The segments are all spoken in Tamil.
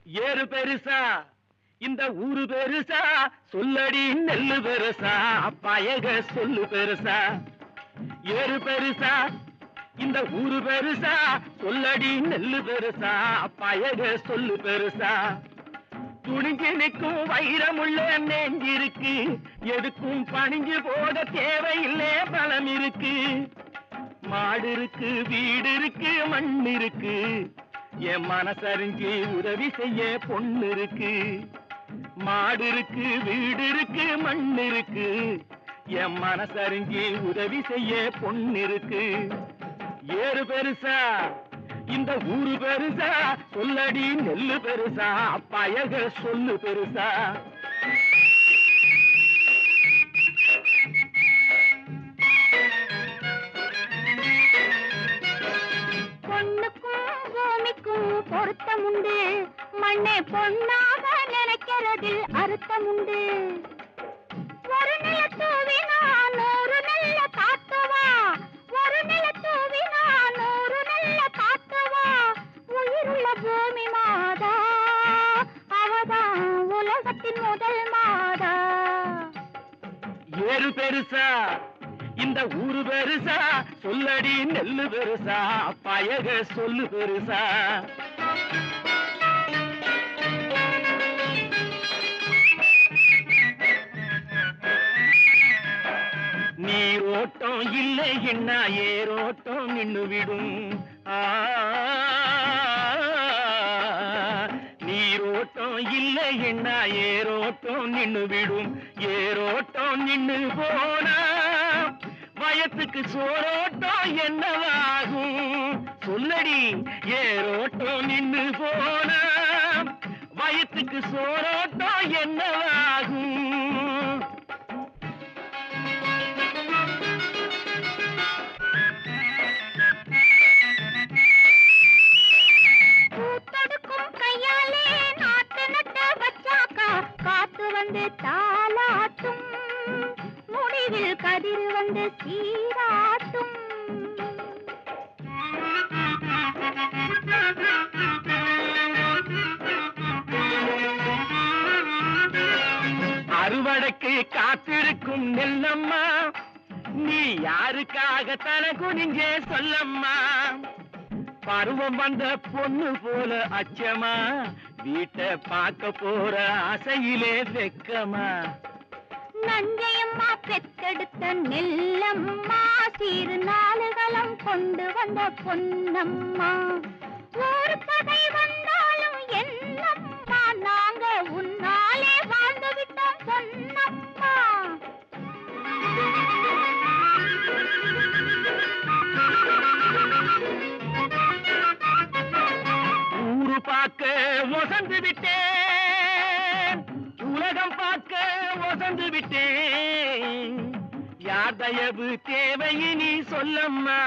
ஏறு பெருசா இந்த ஊரு பெருசா சொல்லடி நெல்லு பெருசா பயக சொல்லு பெருசா ஏறு பெருசா இந்த ஊரு பெருசா சொல்லடி நெல்லு பெருசா பயக சொல்லு பெருசா துணிஞ்சு நிற்கும் வைரமுள்ள நெஞ்சிருக்கு எதுக்கும் பணிஞ்சு போக தேவையில்லை பலம் இருக்கு மாடு இருக்கு வீடு இருக்கு மண் இருக்கு என் மனசறிஞ்சு உதவி செய்ய பொண்ணு இருக்கு மாடு இருக்கு வீடு இருக்கு மண் இருக்கு என் மனசறிஞ்சு உதவி செய்ய பொண்ணு இருக்கு ஏறு பெருசா இந்த ஊரு பெருசா சொல்லடி நெல்லு பெருசா பயக சொல்லு பெருசா பொண்ணுக்கும் பூமிக்கும் பொருத்தம் உண்டு மண்ணை பொண்ணாக நினைக்கிறதில் அர்த்தம் உண்டு ஒரு நிலத்தூவினா 100 நெல்ல காத்துவா ஒரு நிலத்தூவினா 100 நெல்ல காத்துவா உயிருள்ள பூமி மாதா அவதான் உலகத்தின் முதல் மாதா ஏறு பெருசா இந்த ஊரு பெருசா சொல்லடி நெல்லு பெருசா பயக சொல்லு பெருசா நீரோட்டம் இல்லை என்ன ஏரோட்டம் நின்னு விடும் நீரோட்டம் இல்லை என்ன ஏரோட்டம் நின்னு விடும் ஏரோட்டம் நின்னு போனா வயத்துக்கு சோரோட்டம் என்னவாகும் சொல்லடி ஏரோட்டம் நின்னு போனா வயத்துக்கு சோரோட்டம் என்னவாகும் காத்து வந்து தாலாட்டும் முடிவில் கதிர் வந்து சீராட்டும் அறுவடைக்கு காத்திருக்கும் நெல்லம்மா நீ யாருக்காக தலை குனிஞ்சே சொல்லம்மா பருவம் வந்த பொண்ணு போல அச்சமா வீட்டை பார்க்க போற ஆசையிலே வெக்கமா நஞ்சையம்மா பெத்தெடுத்த நெல்லம்மா சீரு நாளுகளும் கொண்டு வந்த பொன்னம்மா ஒரு பகை வந்தாலும் என்னம்மா நாங்க உன்னாலே வாழ்ந்து விட்டோம் பொன்னம்மா ஊரு பார்க்க வசந்து விட்டேன் உலகம் பார்க்க வசந்து விட்டேன் யார் தயவு தேவையினி சொல்லம்மா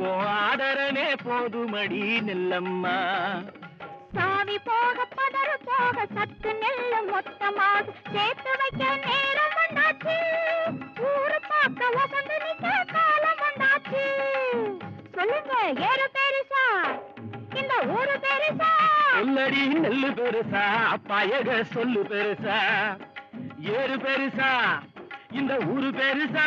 ஓ ஆதரனே போதுமடி நெல்லம்மா சாவி போக பதறு போக சத்து நெல்லு மொத்தமாக சேர்த்து வைக்க நேரம் வந்தாச்சு ஊரு பார்க்க வசந்து நிற்க காலம் வந்தாச்சு சொல்லுங்க ஏறு பெருசா இந்த ஊரு பெருசா சொல்லடி நெல்லு பெருசா பயக சொல்லு பெருசா ஏறு பெருசா இந்த ஊரு பெருசா